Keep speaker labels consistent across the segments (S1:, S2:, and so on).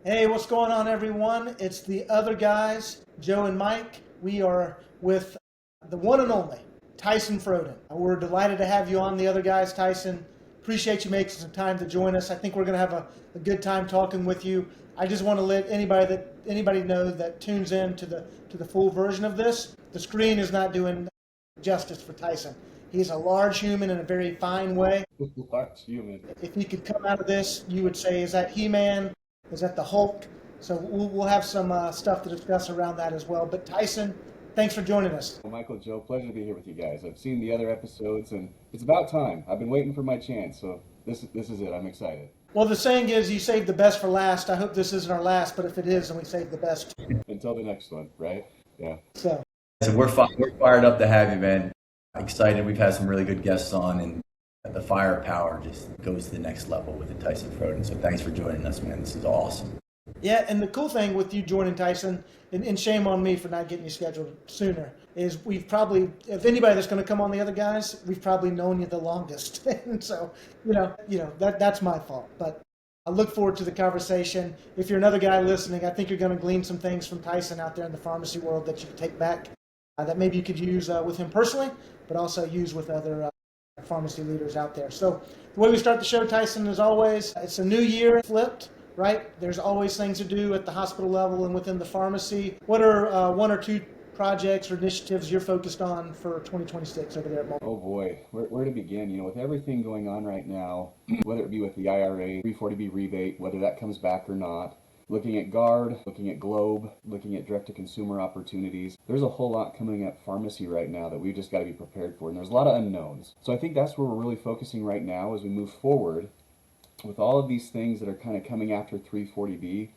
S1: Hey, what's going on, everyone? It's the other guys, Joe and Mike. We are with the one and only Tyson Frodin. We're delighted to have you on, the other guys, Tyson. Appreciate you making some time to join us. I think we're going to have a good time talking with you. I just want to let anybody know that tunes in to the full version of this. The screen is not doing justice for Tyson. He's a large human in a very fine way.
S2: Large human.
S1: If you could come out of this, you would say, is that He-Man? Is that the Hulk? So we'll have some stuff to discuss around that as well. But Tyson, thanks for joining us.
S2: Well, Michael, Joe, pleasure to be here with you guys. I've seen the other episodes, and it's about time. I've been waiting for my chance, so this is it. I'm excited.
S1: Well, the saying is you save the best for last. I hope this isn't our last, but if it is, then we save the best.
S2: Until the next one, right? Yeah.
S1: So
S3: So we're fired up to have you, man. Excited. We've had some really good guests on, and the firepower just goes to the next level with the Tyson Frodin. So thanks for joining us, man. This is awesome.
S1: yeah, and the cool thing with you joining Tyson, and shame on me for not getting you scheduled sooner, is we've probably, if anybody that's going to come on the other guys, we've probably known you the longest. And so, that's my fault. But I look forward to the conversation. If you're another guy listening, I think you're going to glean some things from Tyson out there in the pharmacy world that you can take back, that maybe you could use with him personally, but also use with other pharmacy leaders out there. So the way we start the show, Tyson, as always, it's a new year flipped, right? There's always things to do at the hospital level and within the pharmacy. What are one or two projects or initiatives you're focused on for 2026 over there at Multi?
S2: Oh boy, where to begin? With everything going on right now, whether it be with the IRA, 340B rebate, whether that comes back or not, looking at Guard, looking at Globe, looking at direct-to-consumer opportunities. There's a whole lot coming at pharmacy right now that we've just got to be prepared for, and there's a lot of unknowns. So I think that's where we're really focusing right now as we move forward with all of these things that are kind of coming after 340B.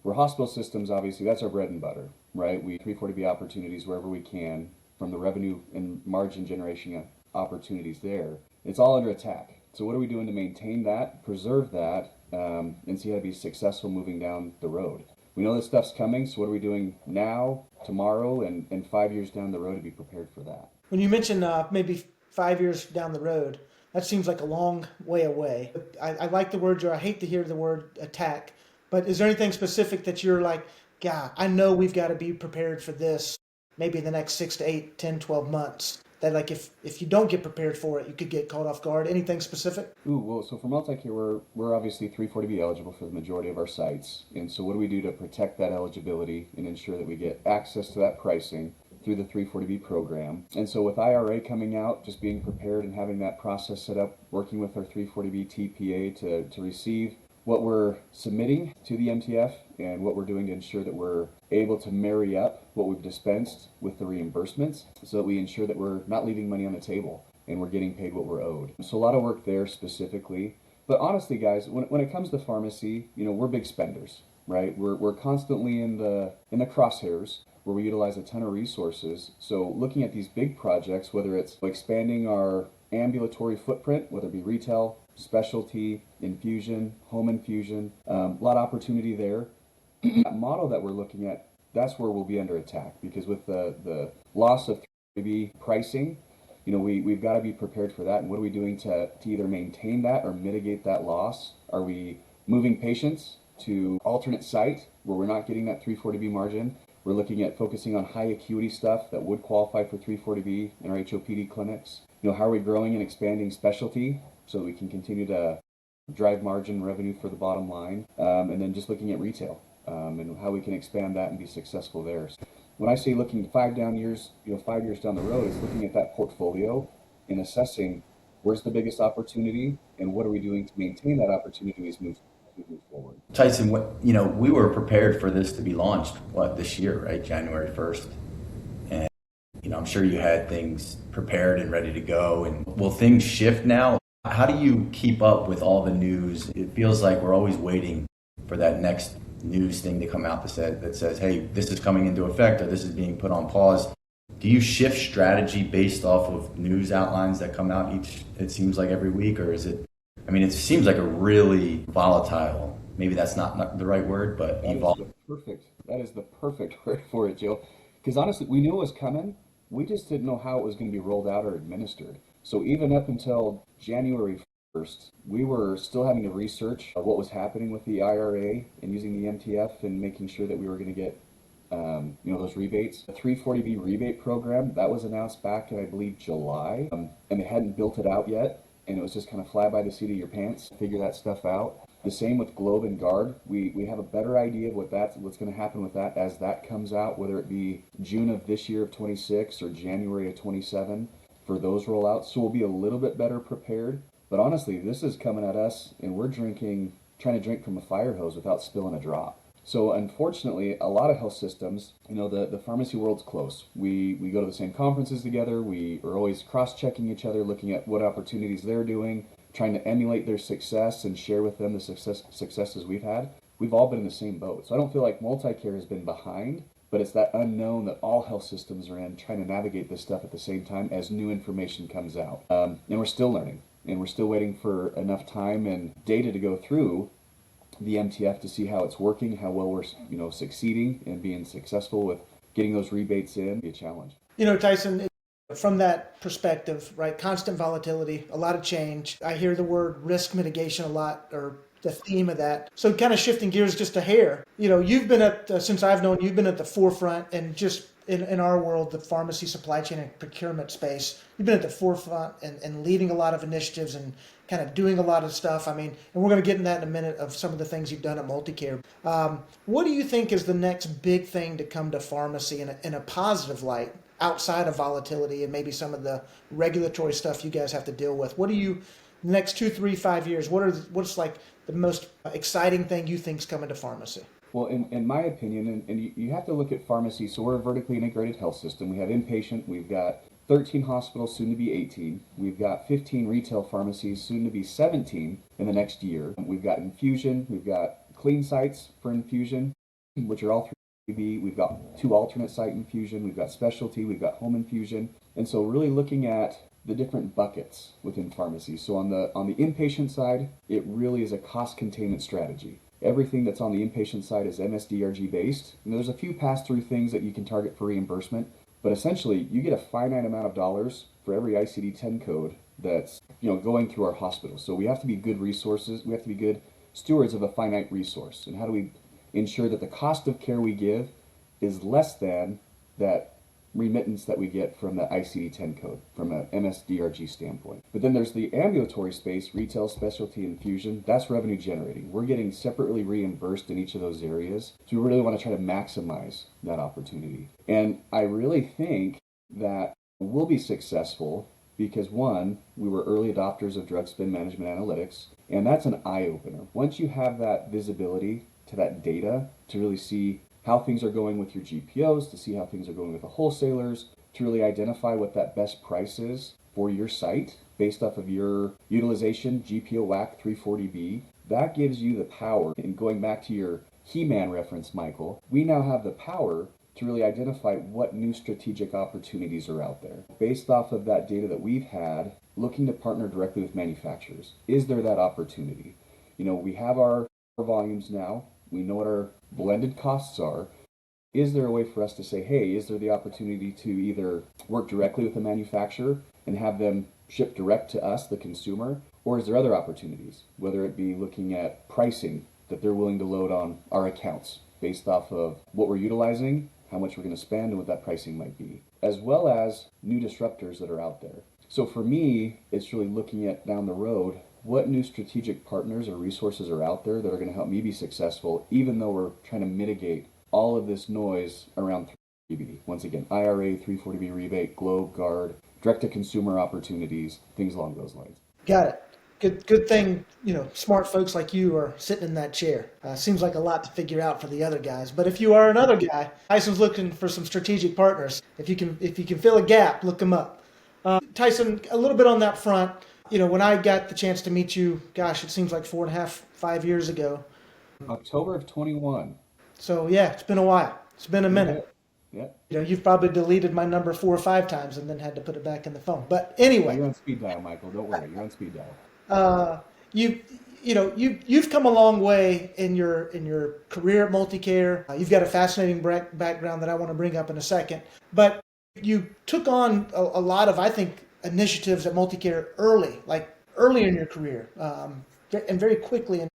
S2: We're hospital systems, obviously, that's our bread and butter, right? We 340B opportunities wherever we can from the revenue and margin generation opportunities there. It's all under attack. So what are we doing to maintain that, preserve that, and see how to be successful moving down the road? We know this stuff's coming, so what are we doing now, tomorrow, and 5 years down the road to be prepared for that?
S1: When you mention maybe 5 years down the road, that seems like a long way away. I like the word, or I hate to hear the word attack, but is there anything specific that you're like, yeah, I know we've got to be prepared for this maybe in the next 6 to 8, 10, 12 months? That like if you don't get prepared for it, you could get caught off guard. Anything specific?
S2: Ooh, well, so for MultiCare, we're obviously 340B eligible for the majority of our sites. And so what do we do to protect that eligibility and ensure that we get access to that pricing through the 340B program? And so with IRA coming out, just being prepared and having that process set up, working with our 340B TPA to receive what we're submitting to the MTF and what we're doing to ensure that we're able to marry up what we've dispensed with the reimbursements so that we ensure that we're not leaving money on the table and we're getting paid what we're owed. So a lot of work there specifically. But honestly, guys, when it comes to pharmacy, we're big spenders, right? We're constantly in the crosshairs where we utilize a ton of resources. So looking at these big projects, whether it's expanding our ambulatory footprint, whether it be retail, specialty, infusion, home infusion, a lot of opportunity there. That model that we're looking at, that's where we'll be under attack, because with the loss of 3B pricing, we've got to be prepared for that. And what are we doing to either maintain that or mitigate that loss? Are we moving patients to alternate site where we're not getting that 340B margin? We're looking at focusing on high acuity stuff that would qualify for 340B in our HOPD clinics. How are we growing and expanding specialty so that we can continue to drive margin revenue for the bottom line? And then just looking at retail and how we can expand that and be successful there. So when I say looking 5 years down the road, it's looking at that portfolio and assessing where's the biggest opportunity and what are we doing to maintain that opportunity as we move forward.
S3: Tyson, we were prepared for this to be launched this year, right? January 1st. And I'm sure you had things prepared and ready to go. And will things shift now? How do you keep up with all the news? It feels like we're always waiting for that next news thing to come out that says, hey, this is coming into effect or this is being put on pause. Do you shift strategy based off of news outlines that come out it seems like every week, or is it, it seems like a really volatile, maybe that's not the right word, but
S2: that is the perfect word for it, Joe. Because honestly, we knew it was coming. We just didn't know how it was going to be rolled out or administered. So even up until January First, we were still having to research what was happening with the IRA and using the MTF and making sure that we were going to get those rebates. The 340B rebate program, that was announced back in, I believe, July, and they hadn't built it out yet, and it was just kind of fly by the seat of your pants, figure that stuff out. The same with Globe and Guard. We have a better idea of what's going to happen with that as that comes out, whether it be June of this year of 26 or January of 27 for those rollouts. So we'll be a little bit better prepared. But honestly, this is coming at us, and we're trying to drink from a fire hose without spilling a drop. So unfortunately, a lot of health systems, the pharmacy world's close. We go to the same conferences together. We are always cross-checking each other, looking at what opportunities they're doing, trying to emulate their success and share with them the successes we've had. We've all been in the same boat. So I don't feel like MultiCare has been behind, but it's that unknown that all health systems are in, trying to navigate this stuff at the same time as new information comes out. And we're still learning, and we're still waiting for enough time and data to go through the MTF to see how it's working, how well we're succeeding and being successful with getting those rebates in. Be a challenge.
S1: Tyson, from that perspective, right? Constant volatility, a lot of change. I hear the word risk mitigation a lot, or the theme of that. So kind of shifting gears just a hair, you've been since I've known you've been at the forefront, and just in our world, the pharmacy supply chain and procurement space, you've been at the forefront and leading a lot of initiatives and kind of doing a lot of stuff. And we're going to get in that in a minute of some of the things you've done at MultiCare. What do you think is the next big thing to come to pharmacy in a positive light, outside of volatility and maybe some of the regulatory stuff you guys have to deal with? What do you, the next 2, 3, 5 years, what's like the most exciting thing you think is coming to pharmacy?
S2: Well, in my opinion, and you have to look at pharmacy, so we're a vertically integrated health system. We have inpatient, we've got 13 hospitals, soon to be 18. We've got 15 retail pharmacies, soon to be 17 in the next year. We've got infusion, we've got clean sites for infusion, which are all 3B. We've got 2 alternate site infusion, we've got specialty, we've got home infusion. And so really looking at the different buckets within pharmacy. So on the inpatient side, it really is a cost containment strategy. Everything that's on the inpatient side is MSDRG based. And there's a few pass-through things that you can target for reimbursement, but essentially you get a finite amount of dollars for every ICD-10 code that's going through our hospitals. So we have to be good resources. We have to be good stewards of a finite resource. And how do we ensure that the cost of care we give is less than that remittance that we get from the ICD-10 code from an MSDRG standpoint? But then there's the ambulatory space, retail, specialty, infusion. That's revenue generating. We're getting separately reimbursed in each of those areas. So we really want to try to maximize that opportunity. And I really think that we'll be successful because, one, we were early adopters of drug spend management analytics, and that's an eye-opener. Once you have that visibility to that data to really see how things are going with your GPOs, to see how things are going with the wholesalers, to really identify what that best price is for your site based off of your utilization, GPO WAC 340B, that gives you the power. And going back to your He-Man reference, Michael, we now have the power to really identify what new strategic opportunities are out there. Based off of that data that we've had, looking to partner directly with manufacturers. Is there that opportunity? We have our volumes now. We know what our blended costs are. Is there a way for us to say, hey, is there the opportunity to either work directly with the manufacturer and have them ship direct to us, the consumer, or is there other opportunities, whether it be looking at pricing that they're willing to load on our accounts based off of what we're utilizing, how much we're going to spend, and what that pricing might be, as well as new disruptors that are out there. So for me, it's really looking at down the road, what new strategic partners or resources are out there that are going to help me be successful, even though we're trying to mitigate all of this noise around 340B. Once again, IRA, 340B rebate, Globe, Guard, direct-to-consumer opportunities, things along those lines.
S1: Got it. Good thing, smart folks like you are sitting in that chair. Seems like a lot to figure out for the other guys. But if you are another guy, Tyson's looking for some strategic partners. If you can fill a gap, look them up. Tyson, a little bit on that front. When I got the chance to meet you, gosh, it seems like 4.5, 5 years ago.
S2: October of 21.
S1: So yeah, it's been a while. It's been a minute.
S2: Yeah.
S1: You've probably deleted my number 4 or 5 times and then had to put it back in the phone. But anyway,
S2: you're on speed dial, Michael. Don't worry, you're on speed dial.
S1: You've come a long way in your career at MultiCare. You've got a fascinating background that I want to bring up in a second. But you took on a lot of, I think, initiatives at MultiCare early in your career, and very quickly. And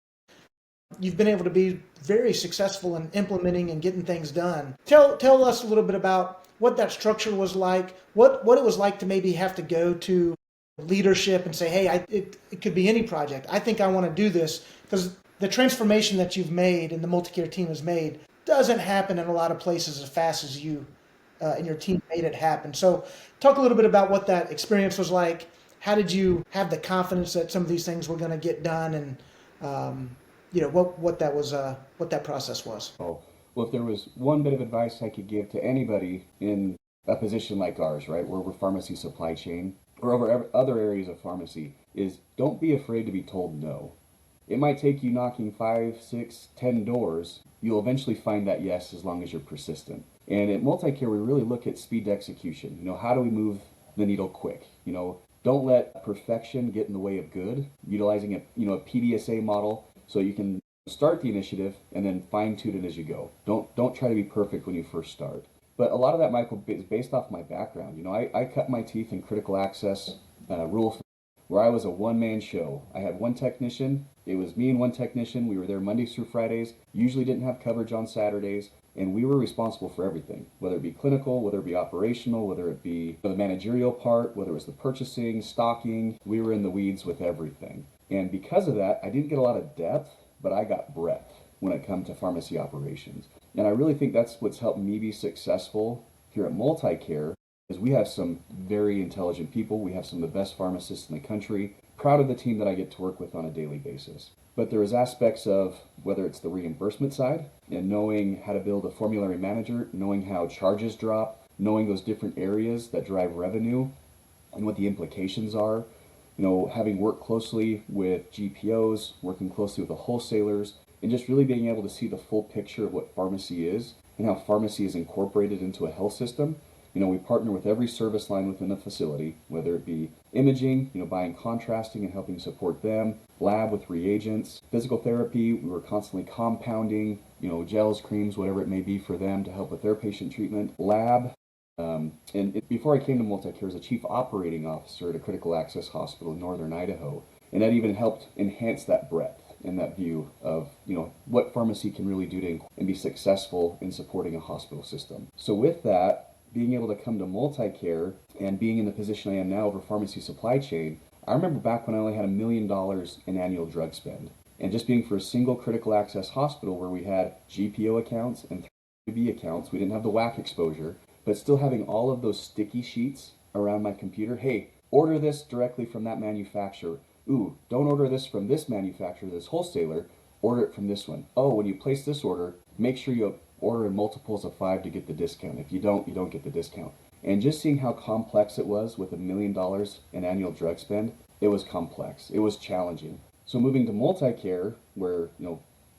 S1: you've been able to be very successful in implementing and getting things done. Tell us a little bit about what that structure was like, what it was like to maybe have to go to leadership and say, hey, it could be any project. I think I want to do this, because the transformation that you've made and the MultiCare team has made doesn't happen in a lot of places as fast as you and your team made it happen. So talk a little bit about what that experience was like. How did you have the confidence that some of these things were going to get done, and what that process was?
S2: Oh, well, if there was one bit of advice I could give to anybody in a position like ours, right, where we're pharmacy supply chain or over other areas of pharmacy, is don't be afraid to be told no. It might take you knocking 5, 6, 10 doors. You'll eventually find that yes, as long as you're persistent. And at MultiCare, we really look at speed to execution. How do we move the needle quick? Don't let perfection get in the way of good. Utilizing a PDSA model so you can start the initiative and then fine tune it as you go. Don't try to be perfect when you first start. But a lot of that, Michael, is based off my background. I cut my teeth in critical access rural, where I was a one-man show. I had one technician. It was me and one technician. We were there Mondays through Fridays, usually didn't have coverage on Saturdays, and we were responsible for everything, whether it be clinical, whether it be operational, whether it be the managerial part, whether it was the purchasing, stocking. We were in the weeds with everything. And because of that, I didn't get a lot of depth, but I got breadth when it comes to pharmacy operations. And I really think that's what's helped me be successful here at MultiCare, is we have some very intelligent people. We have some of the best pharmacists in the country. Proud of the team that I get to work with on a daily basis. But there is aspects of whether it's the reimbursement side and knowing how to build a formulary manager, knowing how charges drop, knowing those different areas that drive revenue and what the implications are. Having worked closely with GPOs, working closely with the wholesalers, and just really being able to see the full picture of what pharmacy is and how pharmacy is incorporated into a health system. We partner with every service line within the facility, whether it be imaging, buying contrasting and helping support them, lab with reagents, physical therapy, we were constantly compounding, gels, creams, whatever it may be for them to help with their patient treatment, lab. Before I came to MultiCare as a chief operating officer at a critical access hospital in northern Idaho, and that even helped enhance that breadth and that view of what pharmacy can really do and be successful in supporting a hospital system. So with that, being able to come to MultiCare and being in the position I am now over pharmacy supply chain, I remember back when I only had $1 million in annual drug spend, and just being for a single critical access hospital where we had GPO accounts and 3B accounts, we didn't have the WAC exposure, but still having all of those sticky sheets around my computer. Hey, order this directly from that manufacturer. Ooh, don't order this from this manufacturer, this wholesaler, order it from this one. Oh, when you place this order, make sure you order in multiples of 5 to get the discount. If you don't get the discount. And just seeing how complex it was with $1 million in annual drug spend, it was complex. It was challenging. So moving to MultiCare, where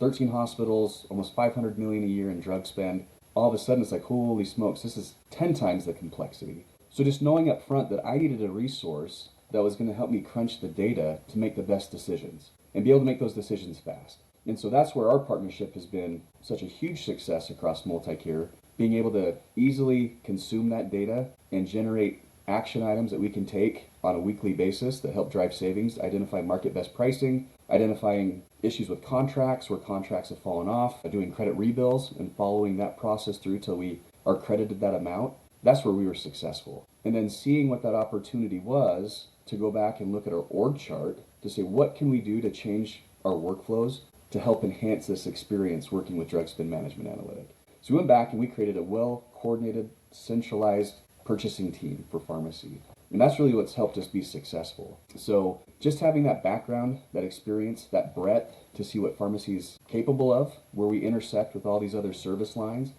S2: 13 hospitals, almost $500 million a year in drug spend, all of a sudden it's like, holy smokes, this is 10 times the complexity. So just knowing up front that I needed a resource that was going to help me crunch the data to make the best decisions and be able to make those decisions fast. And so that's where our partnership has been such a huge success across MultiCare, being able to easily consume that data and generate action items that we can take on a weekly basis that help drive savings, identify market best pricing, identifying issues with contracts where contracts have fallen off, doing credit rebills and following that process through till we are credited that amount. That's where we were successful. And then seeing what that opportunity was to go back and look at our org chart to say, what can we do to change our workflows to help enhance this experience working with drug spend management analytic. So we went back and we created a well-coordinated, centralized purchasing team for pharmacy. And that's really what's helped us be successful. So just having that background, that experience, that breadth to see what pharmacy is capable of, where we intersect with all these other service lines,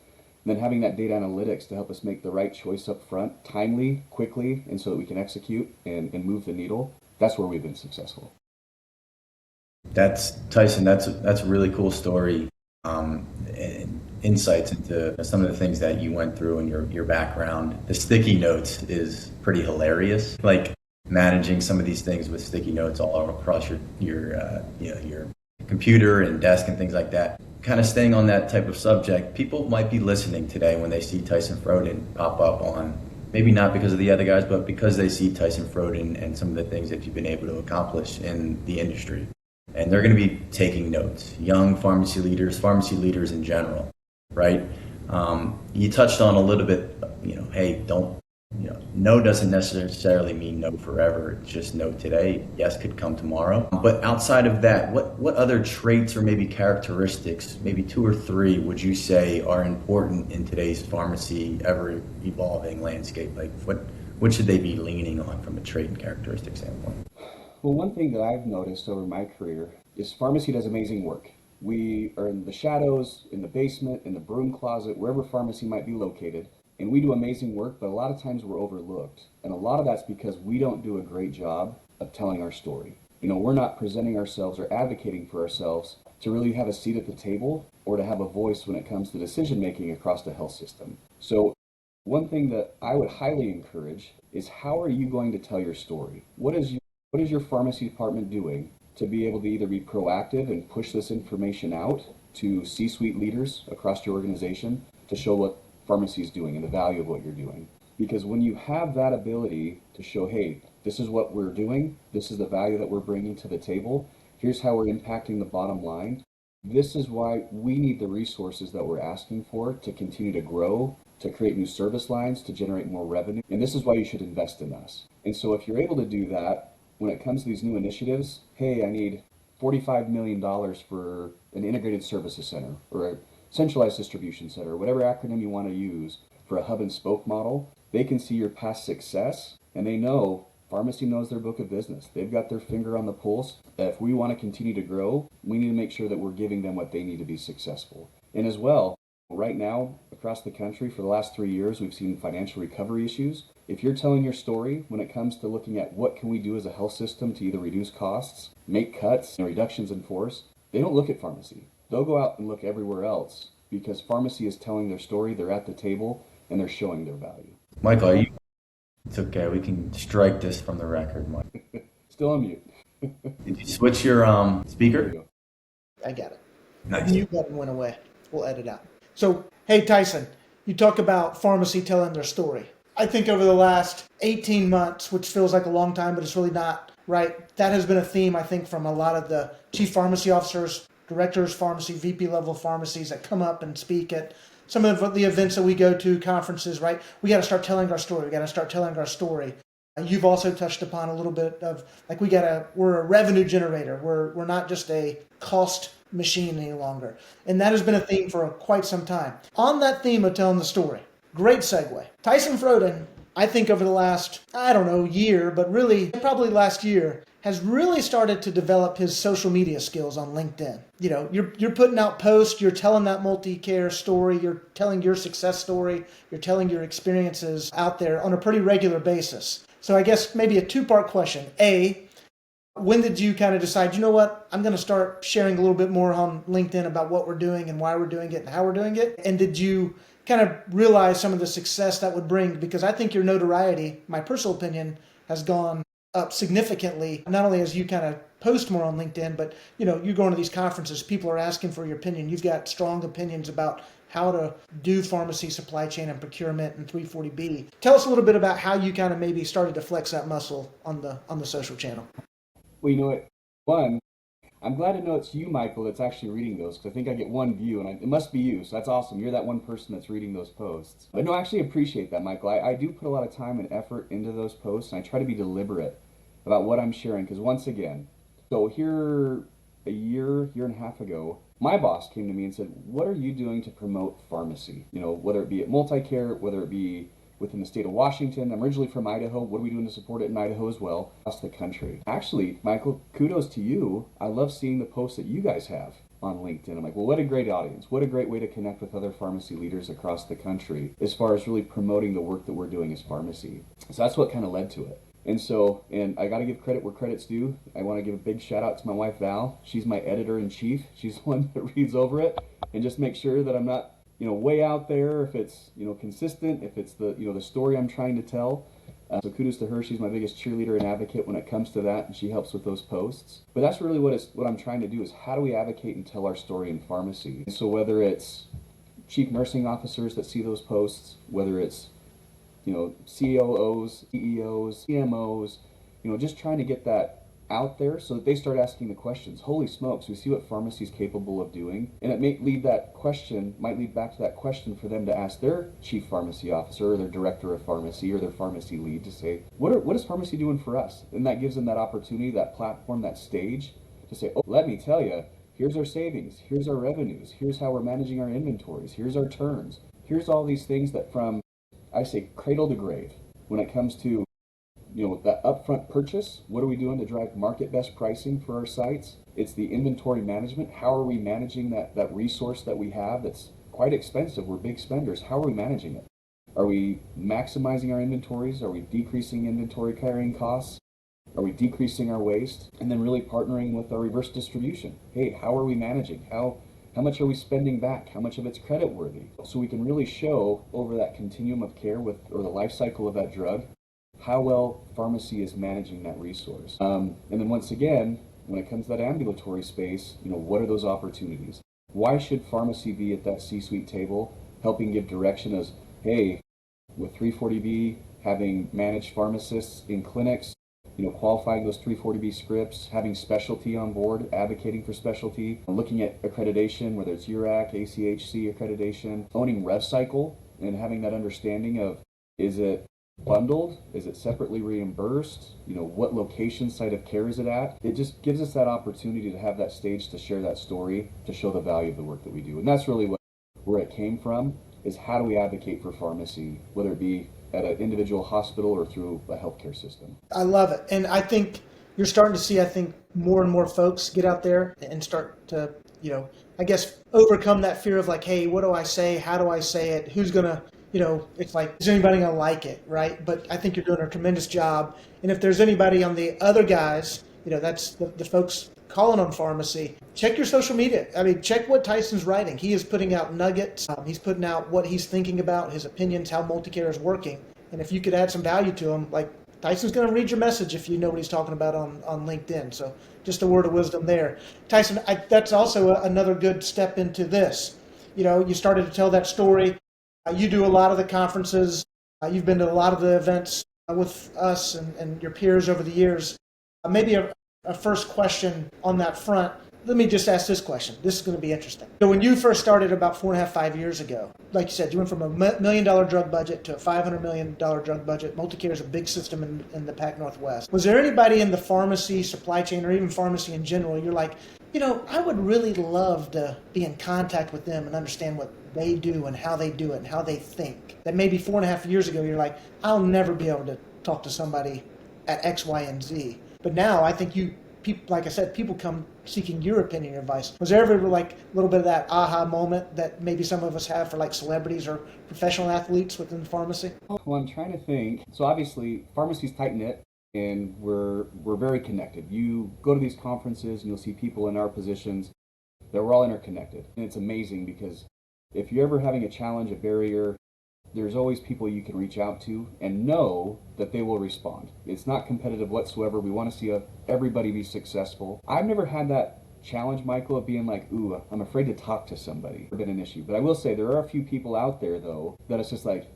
S2: and then having that data analytics to help us make the right choice up front, timely, quickly, and so that we can execute and move the needle, that's where we've been successful.
S3: That's Tyson. That's a really cool story, and insights into some of the things that you went through in your background. The sticky notes is pretty hilarious. Like managing some of these things with sticky notes all across your computer and desk and things like that. Kind of staying on that type of subject, people might be listening today when they see Tyson Frodin pop up on maybe not because of the other guys, but because they see Tyson Frodin and some of the things that you've been able to accomplish in the industry. And they're going to be taking notes, young pharmacy leaders in general, right? You touched on a little bit, hey, don't, no doesn't necessarily mean no forever. It's just no today. Yes could come tomorrow. But outside of that, what other traits or maybe characteristics, maybe 2 or 3, would you say are important in today's pharmacy ever evolving landscape? Like what should they be leaning on from a trait and characteristic standpoint?
S2: Well, one thing that I've noticed over my career is pharmacy does amazing work. We are in the shadows, in the basement, in the broom closet, wherever pharmacy might be located. And we do amazing work, but a lot of times we're overlooked. And a lot of that's because we don't do a great job of telling our story. We're not presenting ourselves or advocating for ourselves to really have a seat at the table or to have a voice when it comes to decision making across the health system. So one thing that I would highly encourage is, how are you going to tell your story? What is your pharmacy department doing to be able to either be proactive and push this information out to C-suite leaders across your organization to show what pharmacy is doing and the value of what you're doing? Because when you have that ability to show, hey, this is what we're doing, this is the value that we're bringing to the table, here's how we're impacting the bottom line, this is why we need the resources that we're asking for to continue to grow, to create new service lines, to generate more revenue, and this is why you should invest in us. And so if you're able to do that, when it comes to these new initiatives, hey, I need $45 million for an integrated services center or a centralized distribution center, whatever acronym you want to use for a hub and spoke model, they can see your past success and they know pharmacy knows their book of business. They've got their finger on the pulse. If we want to continue to grow, we need to make sure that we're giving them what they need to be successful. And as well, right now, across the country, for the last 3 years, we've seen financial recovery issues. If you're telling your story when it comes to looking at what can we do as a health system to either reduce costs, make cuts, and reductions in force, they don't look at pharmacy. They'll go out and look everywhere else because pharmacy is telling their story, they're at the table, and they're showing their value.
S3: Michael, it's okay. We can strike this from the record, Mike.
S2: Still on mute.
S3: Did you switch your speaker?
S2: You
S1: I got it.
S3: Nice.
S1: The mute button went away. We'll edit out. So, hey, Tyson, you talk about pharmacy telling their story. I think over the last 18 months, which feels like a long time, but it's really not, right? That has been a theme, I think, from a lot of the chief pharmacy officers, directors, pharmacy, VP level pharmacies that come up and speak at some of the events that we go to, conferences, right? We got to start telling our story. We got to start telling our story. You've also touched upon a little bit of like we're a revenue generator. We're not just a cost machine any longer. And that has been a theme for quite some time. On that theme of telling the story, great segue. Tyson Frodin, I think over the last, year, but really probably last year, has really started to develop his social media skills on LinkedIn. You're putting out posts, you're telling that MultiCare story, you're telling your success story, you're telling your experiences out there on a pretty regular basis. So I guess maybe a 2-part question. A, when did you kind of decide, I'm going to start sharing a little bit more on LinkedIn about what we're doing and why we're doing it and how we're doing it? And did you kind of realize some of the success that would bring? Because I think your notoriety, my personal opinion, has gone up significantly, not only as you kind of post more on LinkedIn, but you're going to these conferences, people are asking for your opinion. You've got strong opinions about how to do pharmacy supply chain and procurement and 340B. Tell us a little bit about how you kind of maybe started to flex that muscle on the social channel.
S2: Well, you know what? One, I'm glad to know it's you, Michael, that's actually reading those, because I think I get one view, and it must be you, so that's awesome. You're that one person that's reading those posts. But no, I actually appreciate that, Michael. I do put a lot of time and effort into those posts, and I try to be deliberate about what I'm sharing, because once again, so here a year and a half ago, my boss came to me and said, what are you doing to promote pharmacy? Whether it be at MultiCare, whether it be within the state of Washington. I'm originally from Idaho. What are we doing to support it in Idaho as well? Across the country. Actually, Michael, kudos to you. I love seeing the posts that you guys have on LinkedIn. I'm like, well, what a great audience. What a great way to connect with other pharmacy leaders across the country as far as really promoting the work that we're doing as pharmacy. So that's what kind of led to it. And I got to give credit where credit's due. I want to give a big shout out to my wife, Val. She's my editor-in-chief. She's the one that reads over it and just make sure that I'm not way out there, if it's, consistent, if it's the story I'm trying to tell. So kudos to her. She's my biggest cheerleader and advocate when it comes to that, and she helps with those posts. But that's really what I'm trying to do is how do we advocate and tell our story in pharmacy? So whether it's chief nursing officers that see those posts, whether it's COOs, CEOs, CMOs, just trying to get that out there so that they start asking the questions. Holy smokes, we see what pharmacy is capable of doing, and it might lead back to that question for them to ask their chief pharmacy officer or their director of pharmacy or their pharmacy lead to say, what is pharmacy doing for us? And that gives them that opportunity, that platform, that stage to say, oh, let me tell you, here's our savings, here's our revenues, here's how we're managing our inventories, here's our turns, here's all these things that from, I say, cradle to grave, when it comes to that upfront purchase, what are we doing to drive market best pricing for our sites? It's the inventory management. How are we managing that resource that we have that's quite expensive? We're big spenders. How are we managing it? Are we maximizing our inventories? Are we decreasing inventory carrying costs? Are we decreasing our waste? And then really partnering with our reverse distribution. Hey, how are we managing? How much are we spending back? How much of it's credit worthy? So we can really show over that continuum of care or the life cycle of that drug, how well pharmacy is managing that resource. And then once again, when it comes to that ambulatory space, what are those opportunities? Why should pharmacy be at that C-suite table helping give direction as, hey, with 340B, having managed pharmacists in clinics, qualifying those 340B scripts, having specialty on board, advocating for specialty, looking at accreditation, whether it's URAC, ACHC accreditation, owning RevCycle and having that understanding of, is it bundled? Is it separately reimbursed? What location site of care is it at? It just gives us that opportunity to have that stage to share that story, to show the value of the work that we do. And that's really where it came from, is how do we advocate for pharmacy, whether it be at an individual hospital or through a healthcare system.
S1: I love it. And I think you're starting to see, more and more folks get out there and start to, overcome that fear of like, hey, what do I say? How do I say it? Who's going to, it's like, is anybody going to like it, right? But I think you're doing a tremendous job. And if there's anybody on the other guys, that's the folks calling on pharmacy, check your social media. Check what Tyson's writing. He is putting out nuggets. He's putting out what he's thinking about, his opinions, how MultiCare is working. And if you could add some value to him, like Tyson's going to read your message if you know what he's talking about on LinkedIn. So just a word of wisdom there. Tyson, that's also another good step into this. You started to tell that story. You do a lot of the conferences. You've been to a lot of the events with us and your peers over the years. Maybe a first question on that front. Let me just ask this question. This is going to be interesting. So when you first started about 4.5, 5 years ago, like you said, you went from a $1 million drug budget to a $500 million drug budget. MultiCare is a big system in the Pac Northwest. Was there anybody in the pharmacy supply chain or even pharmacy in general, you're like, I would really love to be in contact with them and understand what they do and how they do it and how they think. That maybe 4.5 years ago, you're like, I'll never be able to talk to somebody at X, Y, and Z. But now I think people, like I said, people come seeking your opinion or advice. Was there ever like a little bit of that aha moment that maybe some of us have for like celebrities or professional athletes within the pharmacy?
S2: Well, I'm trying to think. So obviously, pharmacy's tight-knit, and we're very connected. You go to these conferences, and you'll see people in our positions that we're all interconnected. And it's amazing because if you're ever having a challenge, a barrier, there's always people you can reach out to and know that they will respond. It's not competitive whatsoever. We want to see everybody be successful. I've never had that challenge, Michael, of being like, ooh, I'm afraid to talk to somebody. It's been an issue. But I will say there are a few people out there, though, that it's just like,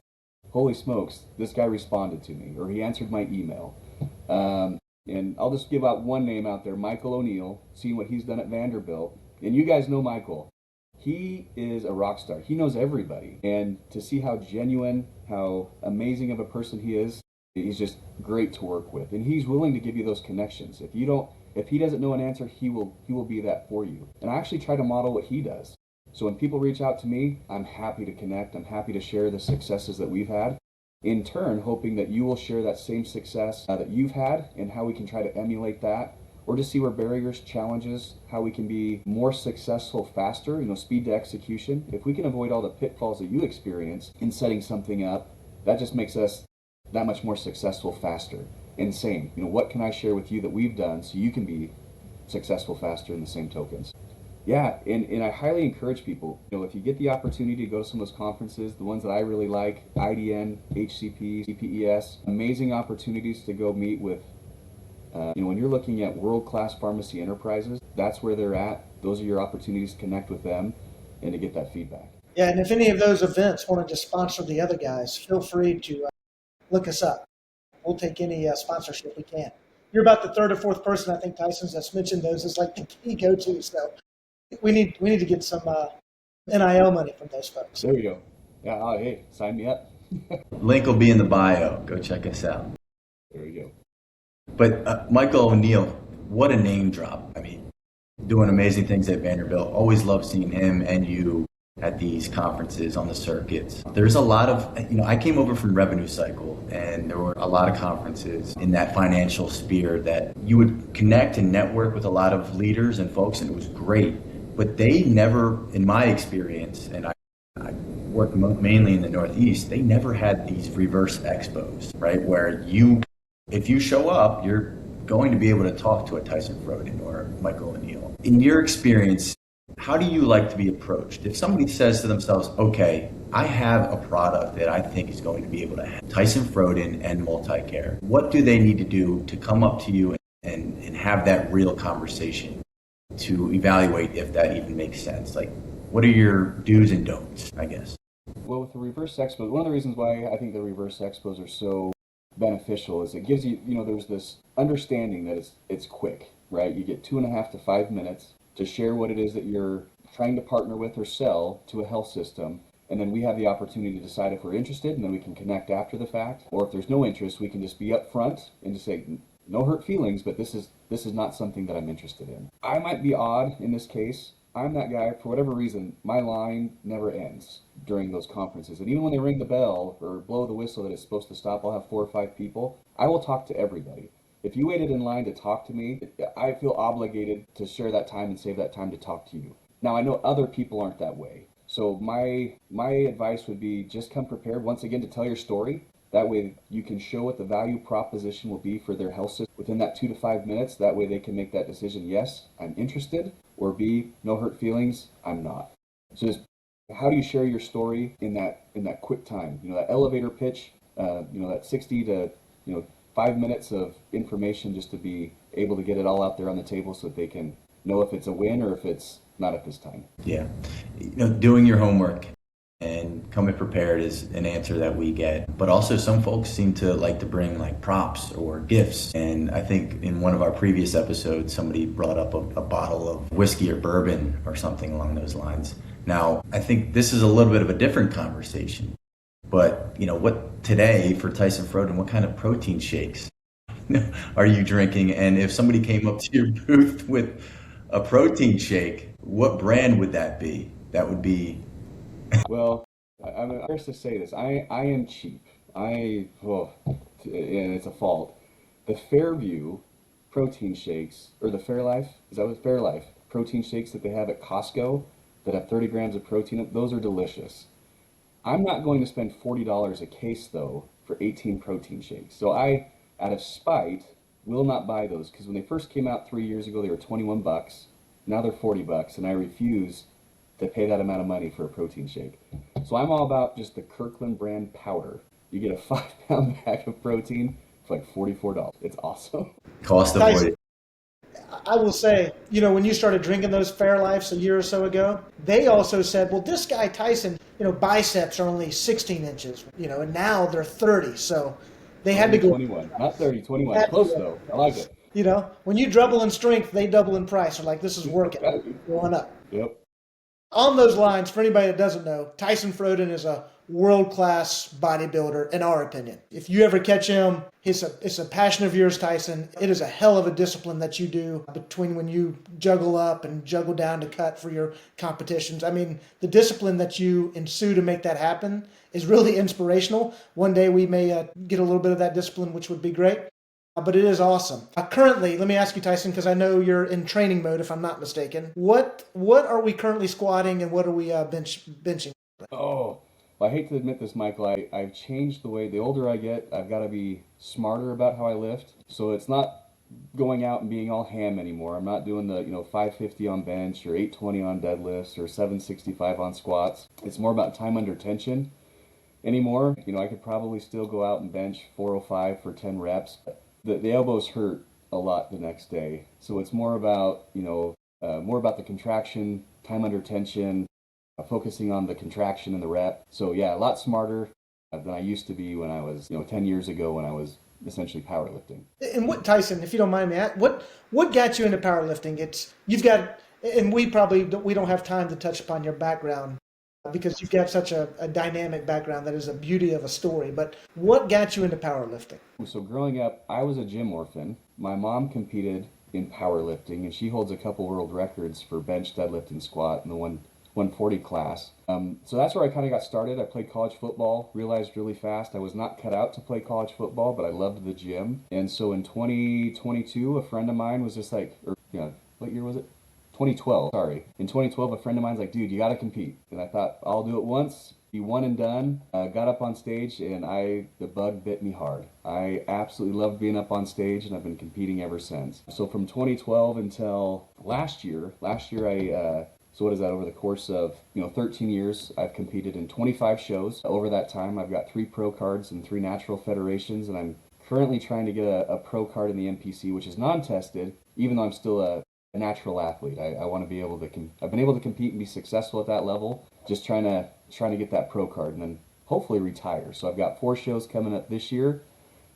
S2: holy smokes, this guy responded to me, or he answered my email. And I'll just give out one name out there, Michael O'Neill, seeing what he's done at Vanderbilt. And you guys know Michael. He is a rock star. He knows everybody. And to see how genuine, how amazing of a person he is, he's just great to work with. And he's willing to give you those connections. If he doesn't know an answer, he will be that for you. And I actually try to model what he does. So when people reach out to me, I'm happy to connect. I'm happy to share the successes that we've had. In turn, hoping that you will share that same success that you've had and how we can try to emulate that, or to see where barriers, challenges, how we can be more successful faster, speed to execution. If we can avoid all the pitfalls that you experience in setting something up, that just makes us that much more successful faster. And same, what can I share with you that we've done so you can be successful faster in the same tokens? Yeah, and I highly encourage people, if you get the opportunity to go to some of those conferences, the ones that I really like, IDN, HCP, CPES, amazing opportunities to go meet with, when you're looking at world-class pharmacy enterprises, that's where they're at. Those are your opportunities to connect with them and to get that feedback.
S1: Yeah, and if any of those events wanted to sponsor the other guys, feel free to look us up. We'll take any sponsorship we can. You're about the third or fourth person I think Tyson's that's mentioned those as like the key go-to. So we need to get some NIL money from those folks.
S2: There you go. Yeah, hey, sign me up.
S3: Link will be in the bio. Go check us out.
S2: There you go.
S3: But Michael O'Neill, what a name drop. I mean, doing amazing things at Vanderbilt. Always love seeing him and you at these conferences on the circuits. There's a lot of, I came over from Revenue Cycle, and there were a lot of conferences in that financial sphere that you would connect and network with a lot of leaders and folks, and it was great. But they never, in my experience, and I worked mainly in the Northeast, they never had these reverse expos, right? Where if you show up, you're going to be able to talk to a Tyson Frodin or Michael O'Neill. In your experience, how do you like to be approached? If somebody says to themselves, okay, I have a product that I think is going to be able to have Tyson Frodin and MultiCare, what do they need to do to come up to you and have that real conversation to evaluate if that even makes sense? Like, what are your do's and don'ts, I guess?
S2: Well, with the reverse expos, one of the reasons why I think the reverse expos are so beneficial is it gives you, there's this understanding that it's quick, right? You get 2.5 to 5 minutes to share what it is that you're trying to partner with or sell to a health system. And then we have the opportunity to decide if we're interested, and then we can connect after the fact. Or if there's no interest, we can just be upfront and just say, no hurt feelings, but this is not something that I'm interested in. I might be odd in this case. I'm that guy, for whatever reason, my line never ends during those conferences. And even when they ring the bell or blow the whistle that it's supposed to stop, I'll have 4 or 5 people. I will talk to everybody. If you waited in line to talk to me, I feel obligated to share that time and save that time to talk to you. Now, I know other people aren't that way. So my advice would be just come prepared, once again, to tell your story. That way you can show what the value proposition will be for their health system within that 2 to 5 minutes. That way they can make that decision, yes, I'm interested, or B, no hurt feelings, I'm not. So just how do you share your story in that quick time? That elevator pitch, that 60 to 5 minutes of information just to be able to get it all out there on the table so that they can know if it's a win or if it's not at this time.
S3: Yeah. Doing your homework and coming prepared is an answer that we get. But also some folks seem to like to bring like props or gifts. And I think in one of our previous episodes, somebody brought up a bottle of whiskey or bourbon or something along those lines. Now, I think this is a little bit of a different conversation. But, what today for Tyson Frodin, what kind of protein shakes are you drinking? And if somebody came up to your booth with a protein shake, what brand would that be? That would be...
S2: Well, I'm embarrassed to say this. I am cheap. And it's a fault. The Fairview protein shakes, or the Fairlife, is that what Fairlife? Protein shakes that they have at Costco that have 30 grams of protein, those are delicious. I'm not going to spend $40 a case, though, for 18 protein shakes. So I, out of spite, will not buy those, because when they first came out 3 years ago, they were 21 bucks. Now they're 40 bucks, and I refuse to pay that amount of money for a protein shake. So I'm all about just the Kirkland brand powder. You get a 5-pound bag of protein for like $44. It's awesome.
S3: Cost avoided.
S1: I will say, when you started drinking those Fairlifes a year or so ago, they also said, well, this guy Tyson, biceps are only 16 inches, and now they're 30. So they had to go
S2: 21, not 30, 21. Close though. I like it.
S1: When you double in strength, they double in price. They're like, this is working. Going up.
S2: Yep.
S1: On those lines, for anybody that doesn't know, Tyson Frodin is a world-class bodybuilder, in our opinion. If you ever catch him, it's a passion of yours, Tyson. It is a hell of a discipline that you do between when you juggle up and juggle down to cut for your competitions. I mean, the discipline that you ensue to make that happen is really inspirational. One day we may get a little bit of that discipline, which would be great. But it is awesome. Currently, let me ask you, Tyson, because I know you're in training mode, if I'm not mistaken. What are we currently squatting and what are we benching?
S2: Oh, well, I hate to admit this, Michael. I've changed the way. The older I get, I've got to be smarter about how I lift. So it's not going out and being all ham anymore. I'm not doing the 550 on bench or 820 on deadlifts or 765 on squats. It's more about time under tension anymore. I could probably still go out and bench 405 for 10 reps. The elbows hurt a lot the next day. So it's more about, more about the contraction, time under tension, focusing on the contraction and the rep. So yeah, a lot smarter. than I used to be when I was, 10 years ago when I was essentially powerlifting.
S1: And what, Tyson, if you don't mind me, what got you into powerlifting? You've got, and we don't have time to touch upon your background because you've got such a dynamic background that is a beauty of a story. But what got you into powerlifting?
S2: So growing up, I was a gym orphan. My mom competed in powerlifting, and she holds a couple world records for bench, deadlift, and squat in the 140 class. So that's where I kind of got started. I played college football, realized really fast I was not cut out to play college football, but I loved the gym. And so in 2022, a friend of mine was just like, what year was it? 2012, sorry. In 2012, a friend of mine's like, dude, you got to compete. And I thought, I'll do it once, be one and done. Got up on stage, and the bug bit me hard. I absolutely loved being up on stage, and I've been competing ever since. So from 2012 until last year so what is that, over the course of 13 years, I've competed in 25 shows. Over that time, I've got 3 pro cards and 3 natural federations, and I'm currently trying to get a pro card in the NPC, which is non-tested, even though I'm still a natural athlete. I want to be able to, I've been able to compete and be successful at that level, just trying to get that pro card and then hopefully retire. So I've got 4 shows coming up this year.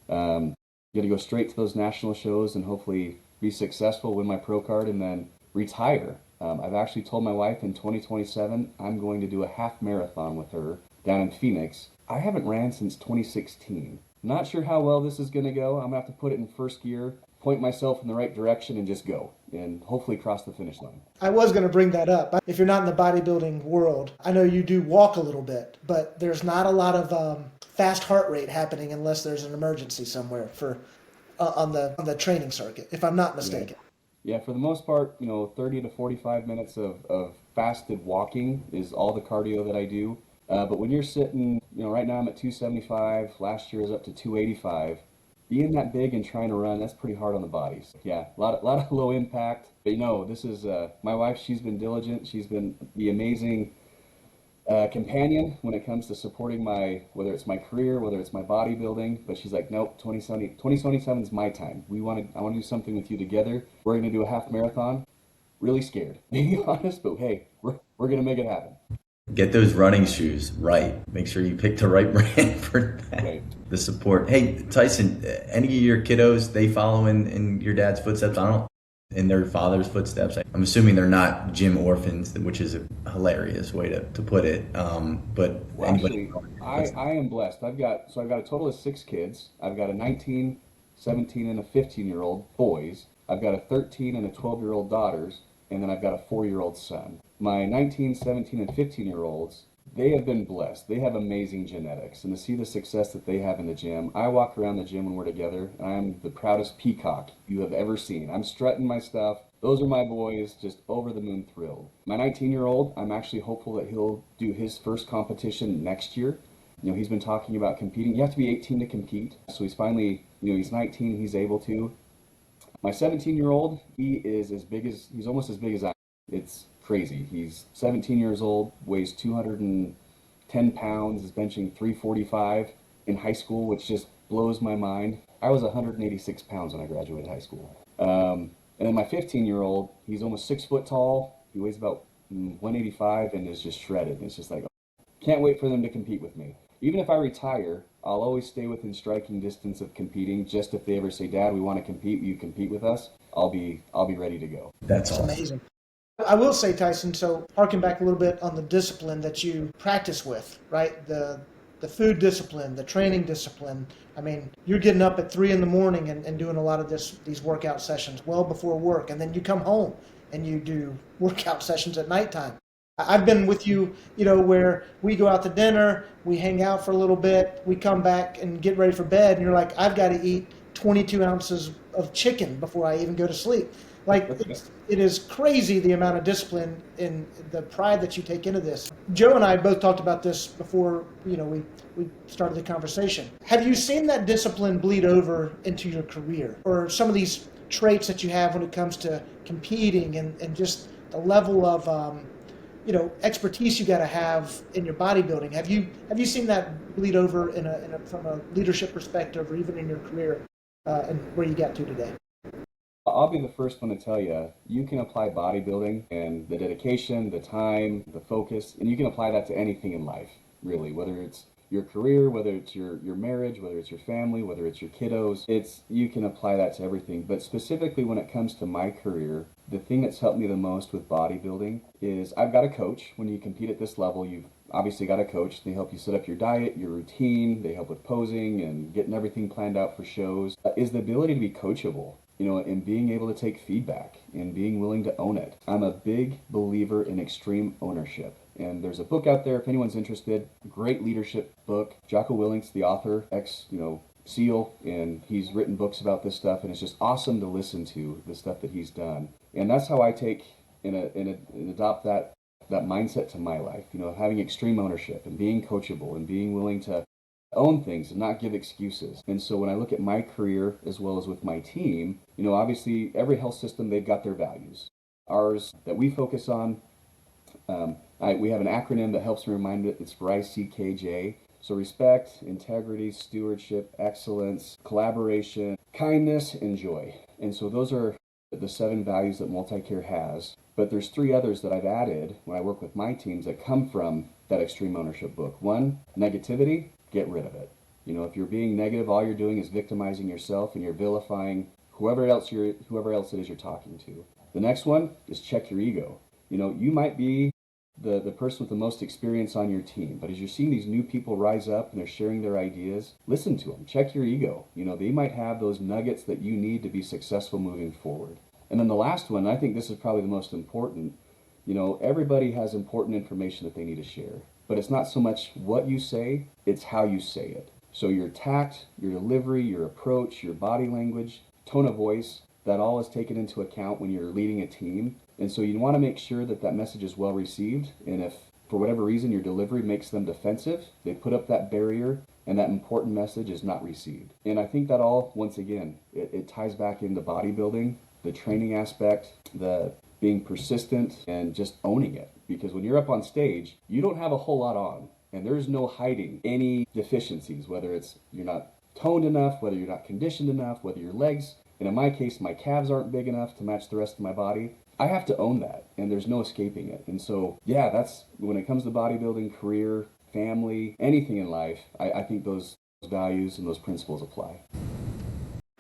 S2: Going to go straight to those national shows and hopefully be successful, win my pro card, and then retire. I've actually told my wife in 2027 I'm going to do a half marathon with her down in Phoenix. I haven't ran since 2016. Not sure how well this is going to go. I'm going to have to put it in first gear, point myself in the right direction, and just go, and hopefully cross the finish line.
S1: I was going to bring that up. If you're not in the bodybuilding world, I know you do walk a little bit, but there's not a lot of fast heart rate happening unless there's an emergency somewhere on the training circuit, if I'm not mistaken.
S2: Yeah, for the most part, 30 to 45 minutes of fasted walking is all the cardio that I do. But when you're sitting, right now I'm at 275, last year was up to 285. Being that big and trying to run, that's pretty hard on the body. So, yeah, a lot of low impact. But this is my wife. She's been diligent. She's been the amazing companion when it comes to supporting whether it's my career, whether it's my bodybuilding. But she's like, nope, 2027 is my time. I want to do something with you together. We're going to do a half marathon. Really scared, to be honest, but hey, we're going to make it happen.
S3: Get those running shoes right. Make sure you pick the right brand for that. Right. The support. Hey, Tyson, any of your kiddos, they follow in your dad's footsteps? In their father's footsteps? I'm assuming they're not gym orphans, which is a hilarious way to put it. But
S2: well, actually, I am blessed. I've got a total of 6 kids. I've got a 19, 17, and a 15-year-old boys. I've got a 13 and a 12-year-old daughters, and then I've got a 4-year-old son. My 19, 17, and 15-year-olds, they have been blessed. They have amazing genetics, and to see the success that they have in the gym, I walk around the gym when we're together, and I am the proudest peacock you have ever seen. I'm strutting my stuff. Those are my boys, just over the moon thrilled. My 19-year-old, I'm actually hopeful that he'll do his first competition next year. He's been talking about competing. You have to be 18 to compete, so he's finally, he's 19, he's able to. My 17-year-old, he's almost as big as I am. It's crazy. He's 17 years old, weighs 210 pounds, is benching 345 in high school, which just blows my mind. I was 186 pounds when I graduated high school. And then my 15-year-old, he's almost 6 foot tall. He weighs about 185 and is just shredded. And it's just like, can't wait for them to compete with me. Even if I retire, I'll always stay within striking distance of competing. Just if they ever say, Dad, we want to compete, will you compete with us? I'll be ready to go.
S3: That's awesome.
S1: Amazing. I will say, Tyson, so harken back a little bit on the discipline that you practice with, right? The food discipline, the training discipline. I mean, you're getting up at 3 a.m. and doing a lot of these workout sessions well before work, and then you come home and you do workout sessions at nighttime. I've been with you, where we go out to dinner, we hang out for a little bit, we come back and get ready for bed, and you're like, I've got to eat 22 ounces of chicken before I even go to sleep. Like, it is crazy the amount of discipline and the pride that you take into this. Joe and I both talked about this before, we started the conversation. Have you seen that discipline bleed over into your career, or some of these traits that you have when it comes to competing and just the level of expertise you got to have in your bodybuilding? Have you seen that bleed over from a leadership perspective, or even in your career and where you got to today?
S2: I'll be the first one to tell you, you can apply bodybuilding and the dedication, the time, the focus, and you can apply that to anything in life, really, whether it's your career, whether it's your marriage, whether it's your family, whether it's your kiddos, you can apply that to everything. But specifically when it comes to my career, the thing that's helped me the most with bodybuilding is I've got a coach. When you compete at this level, you've obviously got a coach. They help you set up your diet, your routine. They help with posing and getting everything planned out for shows. Is the ability to be coachable, and being able to take feedback and being willing to own it. I'm a big believer in extreme ownership. And there's a book out there if anyone's interested, great leadership book. Jocko Willink's the author, SEAL, and he's written books about this stuff, and it's just awesome to listen to the stuff that he's done. And that's how I take and adopt that mindset to my life, having extreme ownership and being coachable and being willing to own things and not give excuses. And so when I look at my career as well as with my team, obviously every health system, they've got their values. Ours that we focus on, we have an acronym that helps me remind it. It's for ICKJ. So respect, integrity, stewardship, excellence, collaboration, kindness, and joy. And so those are the 7 values that MultiCare has. But there's 3 others that I've added when I work with my teams that come from that extreme ownership book. 1, negativity, get rid of it. If you're being negative, all you're doing is victimizing yourself and you're vilifying whoever else it is you're talking to. The next one is check your ego. You might be the person with the most experience on your team, but as you're seeing these new people rise up and they're sharing their ideas, listen to them, check your ego. They might have those nuggets that you need to be successful moving forward. And then the last one, I think this is probably the most important, everybody has important information that they need to share, but it's not so much what you say, it's how you say it. So your tact, your delivery, your approach, your body language, tone of voice, that all is taken into account when you're leading a team. And so you want to make sure that message is well received. And if for whatever reason your delivery makes them defensive, they put up that barrier and that important message is not received. And I think that all, once again, it ties back into bodybuilding, the training aspect, the being persistent and just owning it. Because when you're up on stage, you don't have a whole lot on. And there's no hiding any deficiencies, whether it's you're not toned enough, whether you're not conditioned enough, whether your legs, and in my case, my calves aren't big enough to match the rest of my body. I have to own that, and there's no escaping it. And so, yeah, that's when it comes to bodybuilding, career, family, anything in life, I think those values and those principles apply.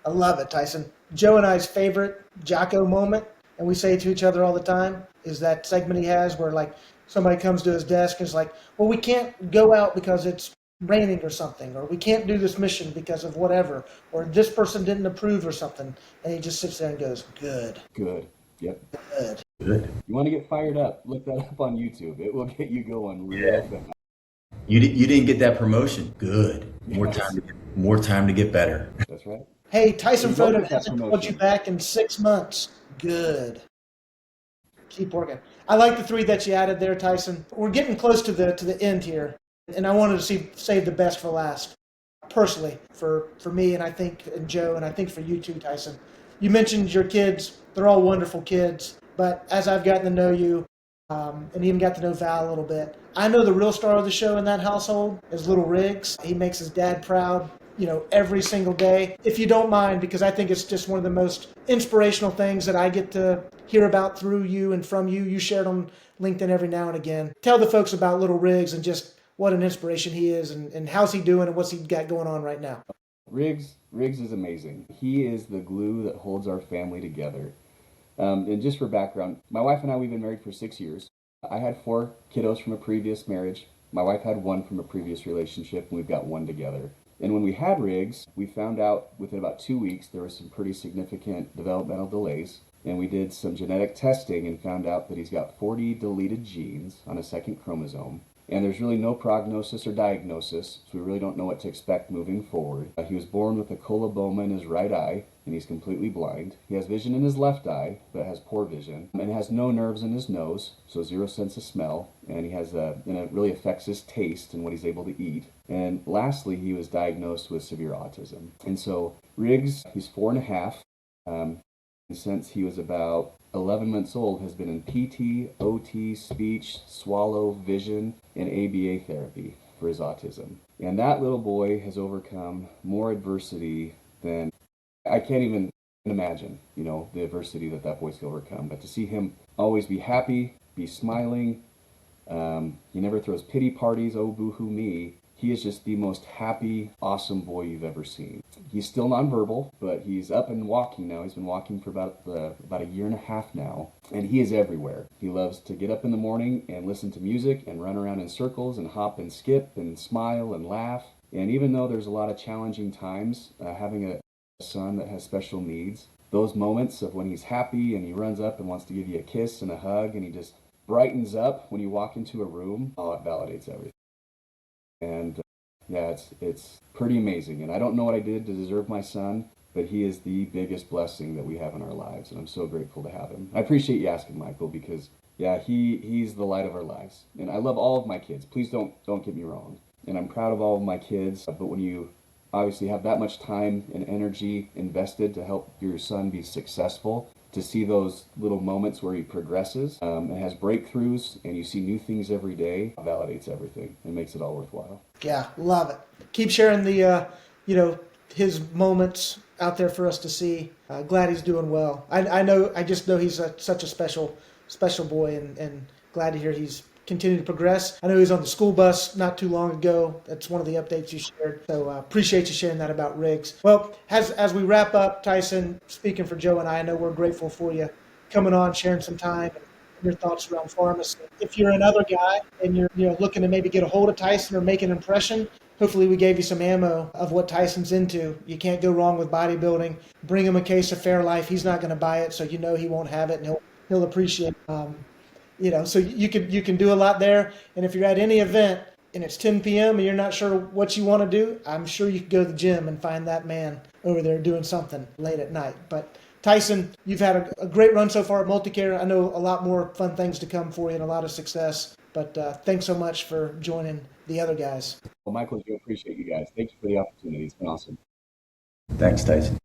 S1: I love it, Tyson. Joe and I's favorite Jocko moment, and we say it to each other all the time, is that segment he has where somebody comes to his desk and is like, well, we can't go out because it's raining or something, or we can't do this mission because of whatever, or this person didn't approve or something. And he just sits there and goes, good.
S2: Good. Yep.
S1: Good.
S2: You want to get fired up, look that up on YouTube. It will get you going real fast.
S3: You didn't get that promotion. Good. More time to get better.
S2: That's right.
S1: Hey, Tyson Frodin hasn't
S2: promotion.
S1: called you back in 6 months. Good. Keep working. I like the 3 that you added there, Tyson. We're getting close to the end here, and I wanted to save the best for last. Personally, for me, and I think and Joe, and I think for you too, Tyson. You mentioned your kids. They're all wonderful kids, but as I've gotten to know you, and even got to know Val a little bit, I know the real star of the show in that household is little Riggs. He makes his dad proud, every single day. If you don't mind, because I think it's just one of the most inspirational things that I get to hear about through you and from you. You shared on LinkedIn every now and again. Tell the folks about little Riggs and just what an inspiration he is, and how's he doing and what's he got going on right now.
S2: Riggs is amazing. He is the glue that holds our family together. And just for background, my wife and I, we've been married for 6 years. I had 4 kiddos from a previous marriage. My wife had 1 from a previous relationship, and we've got 1 together. And when we had Riggs, we found out within about 2 weeks there were some pretty significant developmental delays. And we did some genetic testing and found out that he's got 40 deleted genes on a second chromosome. And there's really no prognosis or diagnosis, so we really don't know what to expect moving forward. He was born with a coloboma in his right eye, and he's completely blind. He has vision in his left eye, but has poor vision, and has no nerves in his nose, so 0 sense of smell, and he has and it really affects his taste and what he's able to eat. And lastly, he was diagnosed with severe autism. And so Riggs, he's 4.5. Since he was about 11 months old, has been in PT, OT, speech, swallow, vision, and ABA therapy for his autism. And that little boy has overcome more adversity than I can't even imagine, the adversity that boy's going to overcome. But to see him always be happy, be smiling, he never throws pity parties, oh boo-hoo me. he is just the most happy, awesome boy you've ever seen. He's still nonverbal, but he's up and walking now. He's been walking for about a year and a half now, and he is everywhere. He loves to get up in the morning and listen to music and run around in circles and hop and skip and smile and laugh. And even though there's a lot of challenging times, having a son that has special needs, those moments of when he's happy and he runs up and wants to give you a kiss and a hug and he just brightens up when you walk into a room, oh, it validates everything. And yeah, it's pretty amazing. And I don't know what I did to deserve my son, but he is the biggest blessing that we have in our lives. And I'm so grateful to have him. I appreciate you asking, Michael, because yeah, he's the light of our lives. And I love all of my kids. Please don't get me wrong. And I'm proud of all of my kids. But when you obviously have that much time and energy invested to help your son be successful, to see those little moments where he progresses and has breakthroughs and you see new things every day, validates everything and makes it all worthwhile.
S1: Yeah, love it. Keep sharing the, his moments out there for us to see. Glad he's doing well. I just know he's such a special boy, and glad to hear he's continuing to progress. I know he was on the school bus not too long ago. That's one of the updates you shared. So appreciate you sharing that about Riggs. Well, as we wrap up, Tyson, speaking for Joe and I know we're grateful for you coming on, sharing some time, and your thoughts around pharmacy. If you're another guy and you're looking to maybe get a hold of Tyson or make an impression, hopefully we gave you some ammo of what Tyson's into. You can't go wrong with bodybuilding. Bring him a case of Fairlife. He's not going to buy it, so you know he won't have it, and he'll appreciate it. So you can do a lot there. And if you're at any event and it's 10 p.m. and you're not sure what you want to do, I'm sure you could go to the gym and find that man over there doing something late at night. But Tyson, you've had a great run so far at MultiCare. I know a lot more fun things to come for you and a lot of success. But thanks so much for joining the other guys.
S2: Well, Michael, I do appreciate you guys. Thank you for the opportunity. It's been awesome.
S3: Thanks, Tyson.